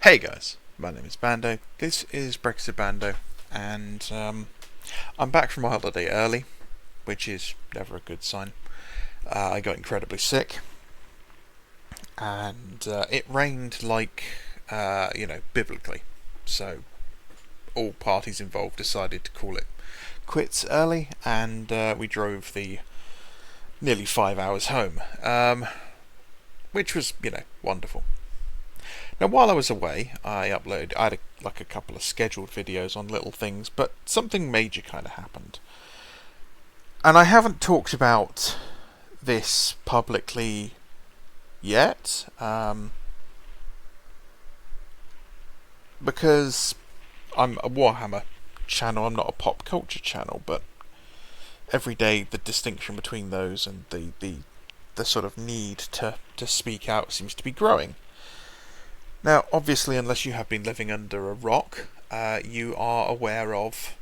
Hey guys, my name is Bando, this is Brexit Bando, and I'm back from my holiday early, which is never a good sign. I got incredibly sick, and it rained like, biblically, so all parties involved decided to call it quits early, and we drove the nearly 5 hours home, which was, wonderful. Now, while I was away, I had a couple of scheduled videos on little things, but something major kind of happened. And I haven't talked about this publicly yet, because I'm a Warhammer channel, I'm not a pop culture channel, but every day the distinction between those and the sort of need to speak out seems to be growing. Now, obviously, unless you have been living under a rock, you are aware of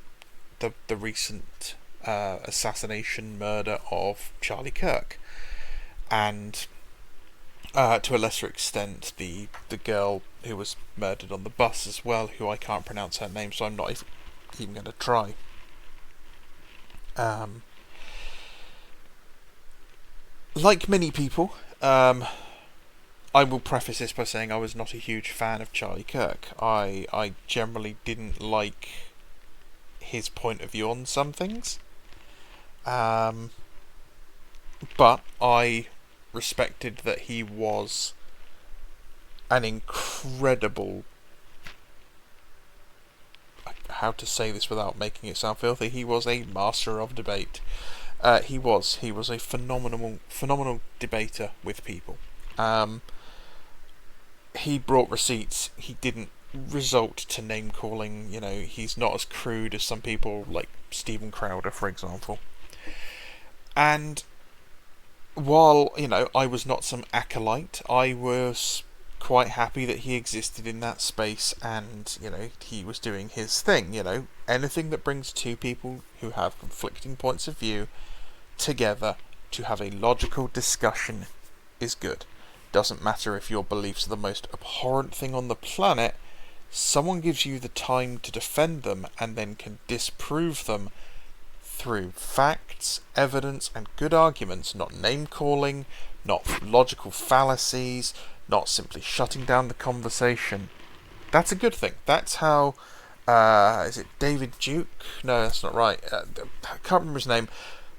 the recent assassination, murder of Charlie Kirk, and to a lesser extent, the girl who was murdered on the bus as well, who I can't pronounce her name, so I'm not even going to try. Like many people, I will preface this by saying I was not a huge fan of Charlie Kirk. I generally didn't like his point of view on some things. But I respected that he was an incredible... How to say this without making it sound filthy? He was a master of debate. He was a phenomenal debater with people. He brought receipts. He didn't resort to name calling. He's not as crude as some people like Stephen Crowder, for example. And while I was not some acolyte, I was quite happy that he existed in that space, and he was doing his thing. Anything that brings two people who have conflicting points of view together to have a logical discussion is good. Doesn't matter if your beliefs are the most abhorrent thing on the planet, someone gives you the time to defend them and then can disprove them through facts, evidence, and good arguments, not name-calling, not logical fallacies, not simply shutting down the conversation. That's a good thing. That's how... is it David Duke? No, that's not right. I can't remember his name.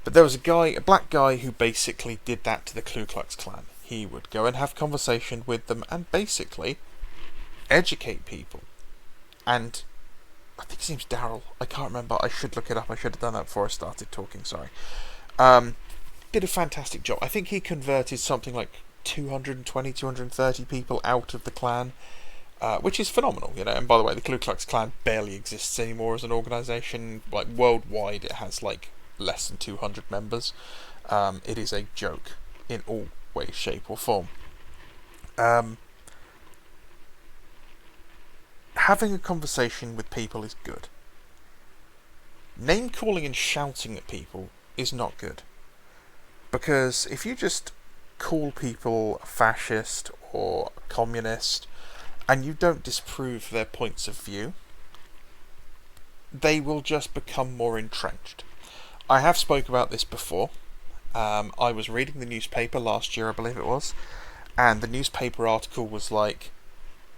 But there was a black guy, who basically did that to the Ku Klux Klan. He would go and have conversation with them and basically educate people. And I think his name's Daryl. I can't remember. I should look it up. I should have done that before I started talking. Sorry. Did a fantastic job. I think he converted something like 220, 230 people out of the Klan, which is phenomenal. And by the way, the Ku Klux Klan barely exists anymore as an organisation. Like worldwide, it has like less than 200 members. It is a joke in all way, shape or form. Having a conversation with people is good. Name calling and shouting at people is not good. Because if you just call people a fascist or a communist and you don't disprove their points of view, they will just become more entrenched. I have spoke about this before. I was reading the newspaper last year, I believe it was, and the newspaper article was like,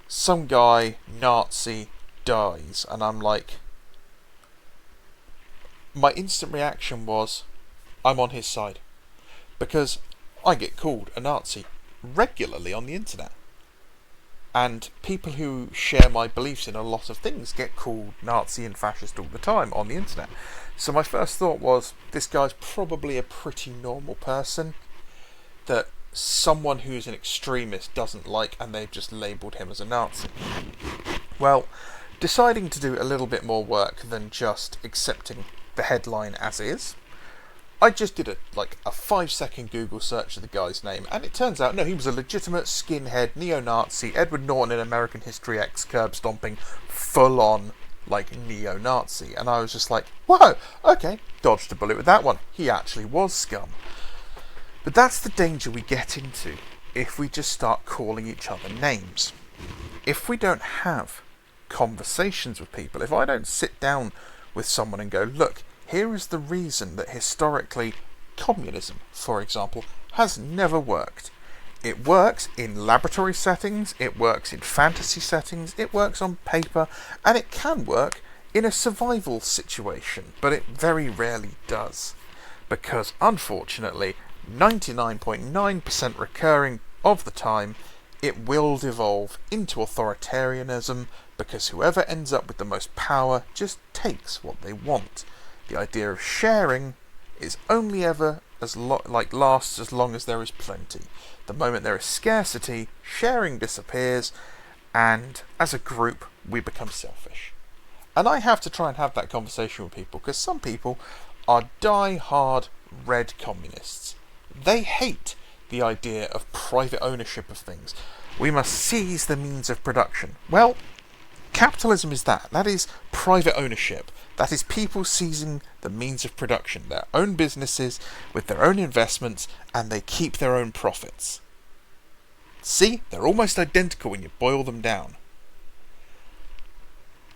some guy, Nazi, dies, and I'm like... My instant reaction was, I'm on his side. Because I get called a Nazi regularly on the internet. And people who share my beliefs in a lot of things get called Nazi and fascist all the time on the internet. So my first thought was, this guy's probably a pretty normal person that someone who's an extremist doesn't like, and they've just labelled him as a Nazi. Well, deciding to do a little bit more work than just accepting the headline as is, I just did a 5-second Google search of the guy's name, and it turns out, no, he was a legitimate skinhead, neo-Nazi, Edward Norton in American History X, curb-stomping, full-on, neo-Nazi. And I was just like, whoa, okay, dodged a bullet with that one. He actually was scum. But that's the danger we get into if we just start calling each other names. if we don't have conversations with people, if I don't sit down with someone and go, look, here is the reason that historically communism, for example, has never worked. It works in laboratory settings, it works in fantasy settings, it works on paper, and it can work in a survival situation, but it very rarely does. Because unfortunately, 99.9% recurring of the time, it will devolve into authoritarianism because whoever ends up with the most power just takes what they want. The idea of sharing is only ever lasts as long as there is plenty. The moment there is scarcity, sharing disappears, and as a group, we become selfish. And I have to try and have that conversation with people, because some people are die-hard red communists. They hate the idea of private ownership of things. We must seize the means of production. Well, capitalism is that. That is private ownership. That is people seizing the means of production, their own businesses, with their own investments, and they keep their own profits. See? They're almost identical when you boil them down.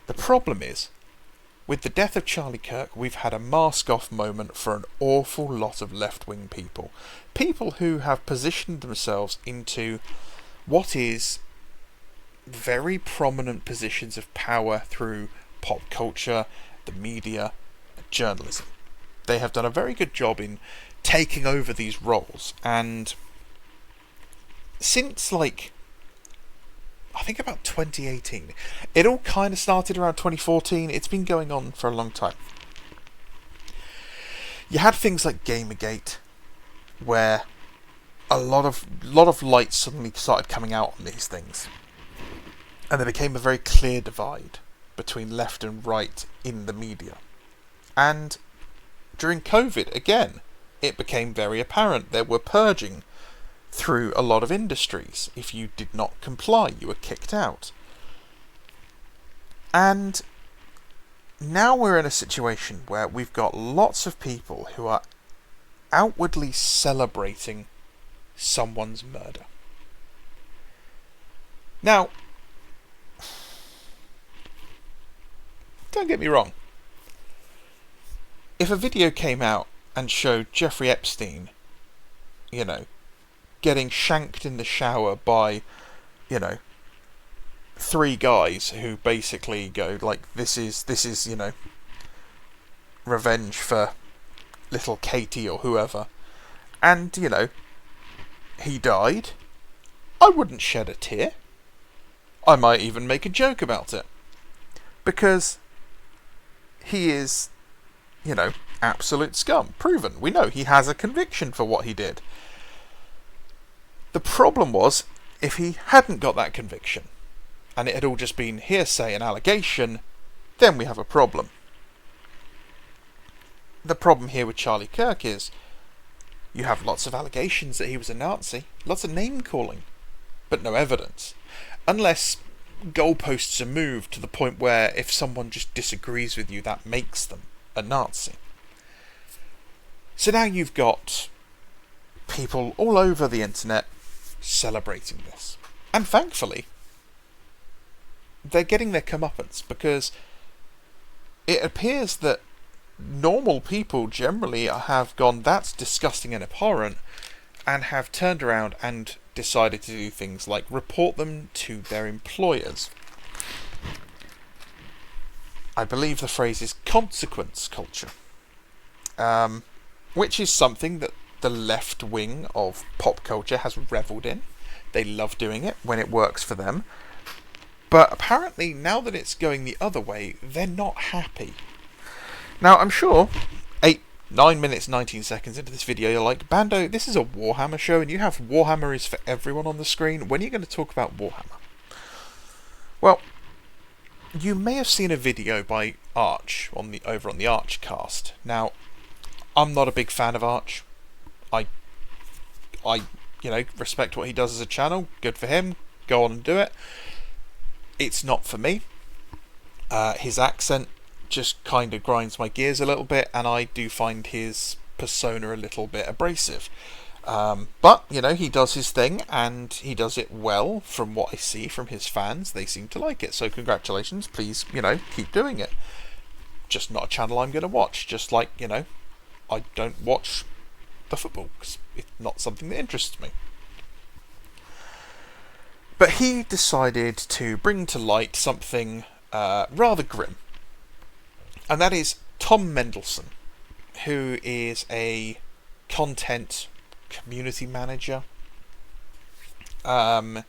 The problem is, with the death of Charlie Kirk, we've had a mask-off moment for an awful lot of left-wing people. People who have positioned themselves into what is very prominent positions of power through pop culture, the media, journalism. They have done a very good job in taking over these roles, and since I think about 2018, it all kind of started around 2014. It's been going on for a long time. You had things like Gamergate, where a lot of light suddenly started coming out on these things, and there became a very clear divide between left and right in the media. And during COVID, again, it became very apparent. There were purging through a lot of industries. If you did not comply, you were kicked out. And now we're in a situation where we've got lots of people who are outwardly celebrating someone's murder. Now, don't get me wrong. If a video came out and showed Jeffrey Epstein, getting shanked in the shower by, 3 guys who basically go this is, revenge for little Katie or whoever, and, he died, I wouldn't shed a tear. I might even make a joke about it. Because he is, absolute scum. Proven. We know he has a conviction for what he did. The problem was, if he hadn't got that conviction, and it had all just been hearsay and allegation, then we have a problem. The problem here with Charlie Kirk is, you have lots of allegations that he was a Nazi, lots of name-calling, but no evidence. Unless goalposts are moved to the point where if someone just disagrees with you, that makes them a Nazi. So now you've got people all over the internet celebrating this. And thankfully, they're getting their comeuppance, because it appears that normal people generally have gone, that's disgusting and abhorrent, and have turned around and decided to do things like report them to their employers. I believe the phrase is consequence culture, which is something that the left wing of pop culture has revelled in. They love doing it when it works for them. But apparently, now that it's going the other way, they're not happy. Now, I'm sure 9 minutes 19 seconds into this video, you're like, Bando, this is a Warhammer show and you have Warhammer is for everyone on the screen. When are you going to talk about Warhammer? Well, you may have seen a video by Arch over on the Archcast. Now, I'm not a big fan of Arch. I respect what he does as a channel. Good for him. Go on and do it. It's not for me. His accent just kind of grinds my gears a little bit, and I do find his persona a little bit abrasive. But, he does his thing, and he does it well. From what I see from his fans, they seem to like it. So congratulations, please, keep doing it. Just not a channel I'm going to watch. Just like, I don't watch the football, because it's not something that interests me. But he decided to bring to light something rather grim. And that is Tom Mendelsohn, who is a content community manager working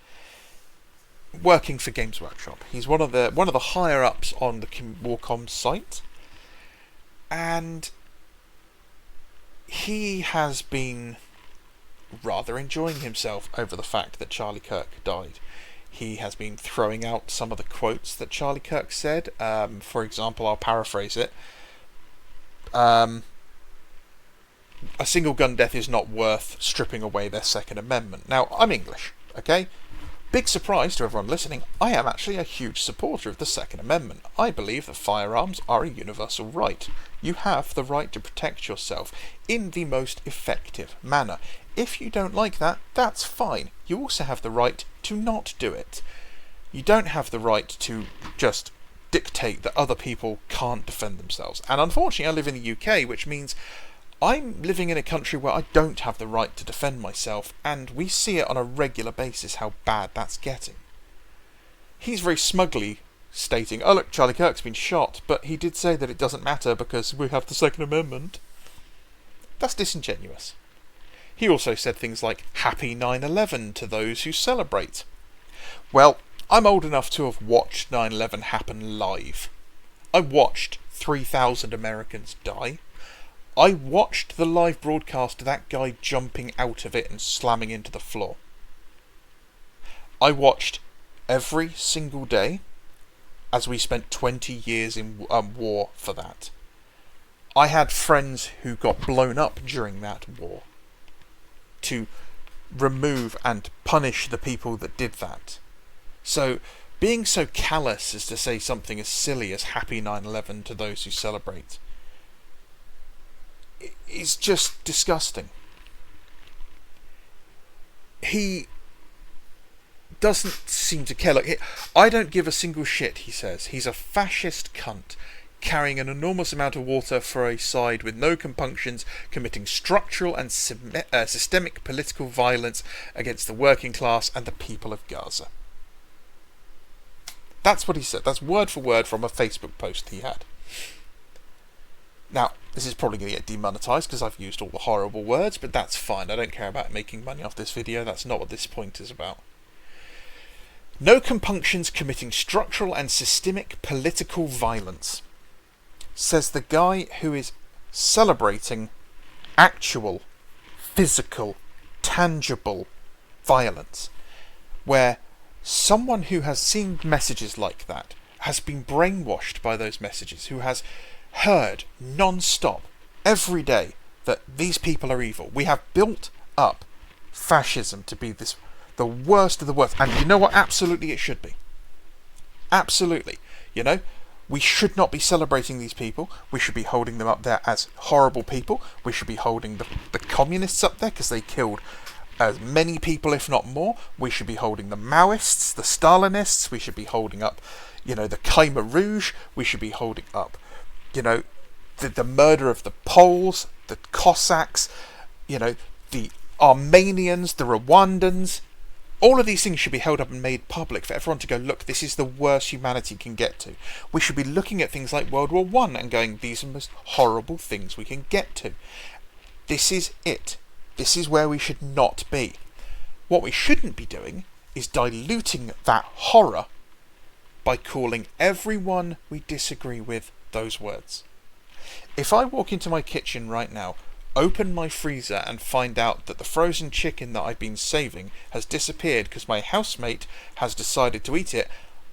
for Games Workshop. He's one of the higher ups on the Warcom site, and he has been rather enjoying himself over the fact that Charlie Kirk died. He has been throwing out some of the quotes that Charlie Kirk said. For example, I'll paraphrase it. A single gun death is not worth stripping away their Second Amendment. Now, I'm English, okay? Big surprise to everyone listening, I am actually a huge supporter of the Second Amendment. I believe that firearms are a universal right. You have the right to protect yourself in the most effective manner. If you don't like that, that's fine. You also have the right to not do it. You don't have the right to just dictate that other people can't defend themselves. And unfortunately, I live in the UK, which means I'm living in a country where I don't have the right to defend myself, and we see it on a regular basis how bad that's getting. He's very smugly stating, oh look, Charlie Kirk's been shot, but he did say that it doesn't matter because we have the Second Amendment. That's disingenuous. He also said things like, Happy 9/11 to those who celebrate. Well, I'm old enough to have watched 9/11 happen live. I watched 3,000 Americans die. I watched the live broadcast of that guy jumping out of it and slamming into the floor. I watched every single day as we spent 20 years in war for that. I had friends who got blown up during that war to remove and punish the people that did that. So being so callous as to say something as silly as Happy 9/11 to those who celebrate is just disgusting. He doesn't seem to care. Look, I don't give a single shit, he says. He's a fascist cunt, carrying an enormous amount of water for a side with no compunctions, committing structural and systemic political violence against the working class and the people of Gaza. That's what he said. That's word for word from a Facebook post he had. Now, this is probably going to get demonetised because I've used all the horrible words, but that's fine. I don't care about making money off this video. That's not what this point is about. No compunctions, committing structural and systemic political violence, says the guy who is celebrating actual, physical, tangible violence, where someone who has seen messages like that, has been brainwashed by those messages, who has heard non-stop every day that these people are evil. We have built up fascism to be the worst of the worst. And you know what? Absolutely it should be. Absolutely. We should not be celebrating these people. We should be holding them up there as horrible people. We should be holding the communists up there because they killed as many people, if not more. We should be holding the Maoists, the Stalinists. We should be holding up, the Khmer Rouge. We should be holding up, the murder of the Poles, the Cossacks, the Armenians, the Rwandans. All of these things should be held up and made public for everyone to go, look, this is the worst humanity can get to. We should be looking at things like World War I and going, these are the most horrible things we can get to. This is it. This is where we should not be. What we shouldn't be doing is diluting that horror by calling everyone we disagree with those words. If I walk into my kitchen right now, open my freezer and find out that the frozen chicken that I've been saving has disappeared because my housemate has decided to eat it,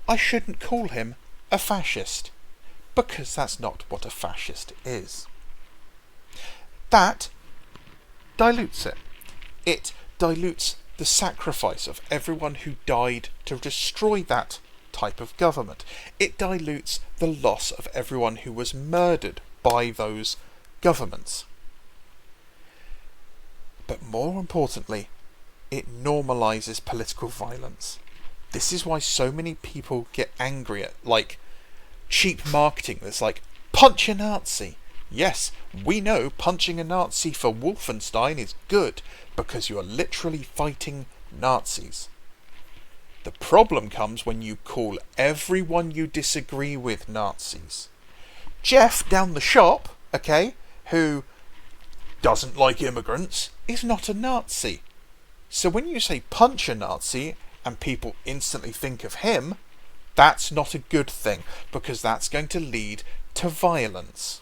I shouldn't call him a fascist, because that's not what a fascist is. That dilutes it. It dilutes the sacrifice of everyone who died to destroy that type of government. It dilutes the loss of everyone who was murdered by those governments. But more importantly, it normalises political violence. This is why so many people get angry at, like, cheap marketing that's like, punch a Nazi. Yes, we know punching a Nazi for Wolfenstein is good, because you are literally fighting Nazis. The problem comes when you call everyone you disagree with Nazis. Jeff down the shop, okay, who doesn't like immigrants, is not a Nazi. So when you say punch a Nazi and people instantly think of him, that's not a good thing, because that's going to lead to violence.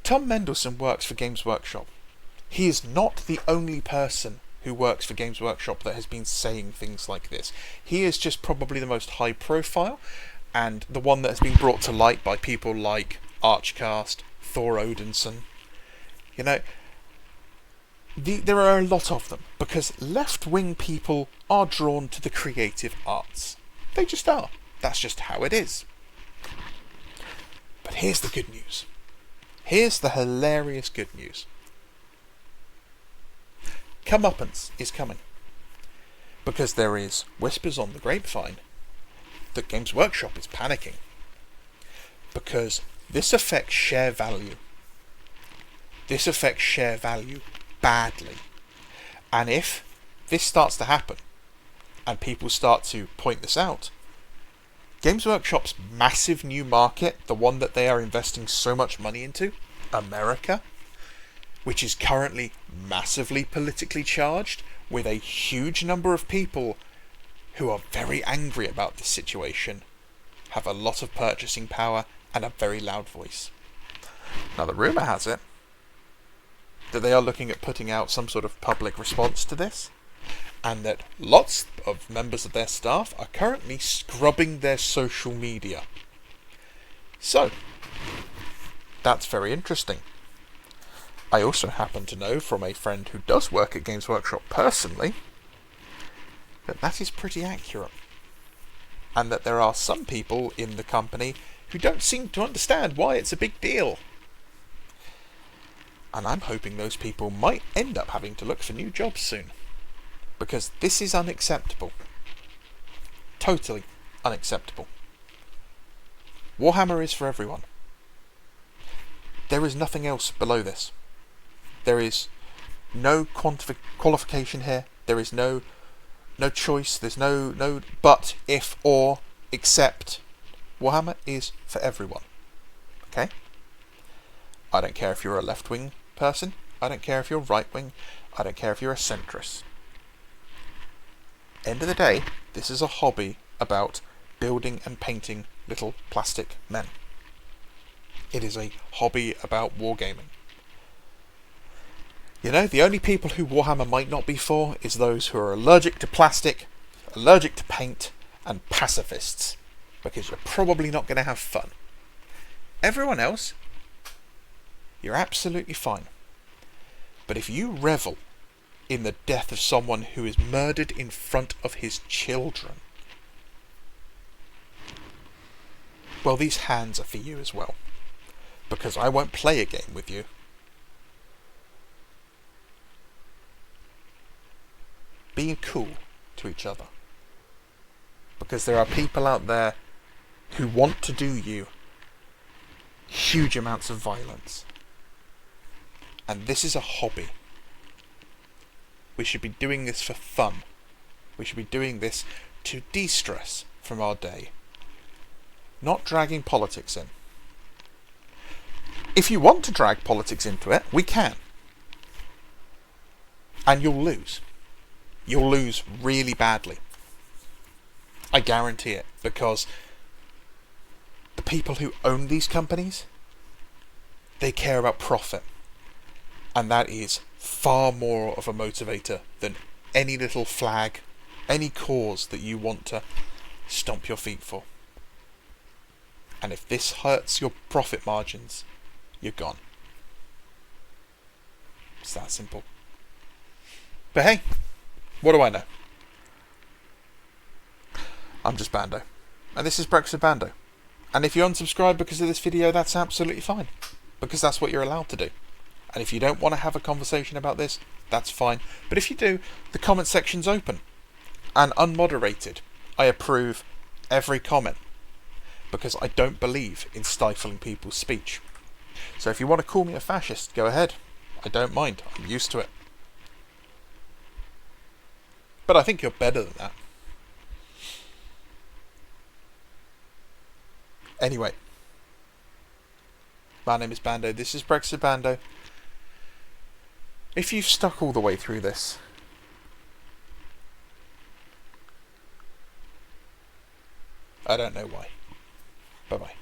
Tom Mendelsohn works for Games Workshop. He is not the only person who works for Games Workshop that has been saying things like this. He is just probably the most high profile, and the one that has been brought to light by people like Archcast, Thor Odinson. You know, there are a lot of them, because left-wing people are drawn to the creative arts. They just are. That's just how it is. But here's the good news. Here's the hilarious good news. Comeuppance is coming. Because there is whispers on the grapevine that Games Workshop is panicking. Because this affects share value. This affects share value badly. And if this starts to happen, and people start to point this out, Games Workshop's massive new market, the one that they are investing so much money into, America, which is currently massively politically charged, with a huge number of people who are very angry about this situation, have a lot of purchasing power and a very loud voice. Now, the rumour has it that they are looking at putting out some sort of public response to this, and that lots of members of their staff are currently scrubbing their social media. So, that's very interesting. I also happen to know from a friend who does work at Games Workshop personally that that is pretty accurate, and that there are some people in the company who don't seem to understand why it's a big deal. And I'm hoping those people might end up having to look for new jobs soon, because this is unacceptable. Totally unacceptable. Warhammer is for everyone. There is nothing else below this. There is no qualification here. There is no choice. There's no but, if, or, except. Warhammer is for everyone. Okay? I don't care if you're a left-wing person. I don't care if you're right-wing. I don't care if you're a centrist. End of the day, this is a hobby about building and painting little plastic men. It is a hobby about wargaming. You know, the only people who Warhammer might not be for is those who are allergic to plastic, allergic to paint, and pacifists, because you're probably not going to have fun. Everyone else, you're absolutely fine. But if you revel in the death of someone who is murdered in front of his children, well, these hands are for you as well, because I won't play a game with you. Be cool to each other, because there are people out there who want to do you huge amounts of violence, and this is a hobby. We should be doing this for fun. We should be doing this to de-stress from our day, not dragging politics in. If you want to drag politics into it, we can. And you'll lose. You'll lose really badly. I guarantee it, because the people who own these companies, they care about profit. And that is far more of a motivator than any little flag, any cause that you want to stomp your feet for. And if this hurts your profit margins, you're gone. It's that simple. But hey, what do I know? I'm just Bando. And this is Breakfast with Bando. And if you unsubscribe because of this video, that's absolutely fine. Because that's what you're allowed to do. And if you don't want to have a conversation about this, that's fine. But if you do, the comment section's open and unmoderated. I approve every comment because I don't believe in stifling people's speech. So if you want to call me a fascist, go ahead. I don't mind. I'm used to it. But I think you're better than that. Anyway, my name is Bando. This is Brexit Bando. If you've stuck all the way through this, I don't know why. Bye-bye.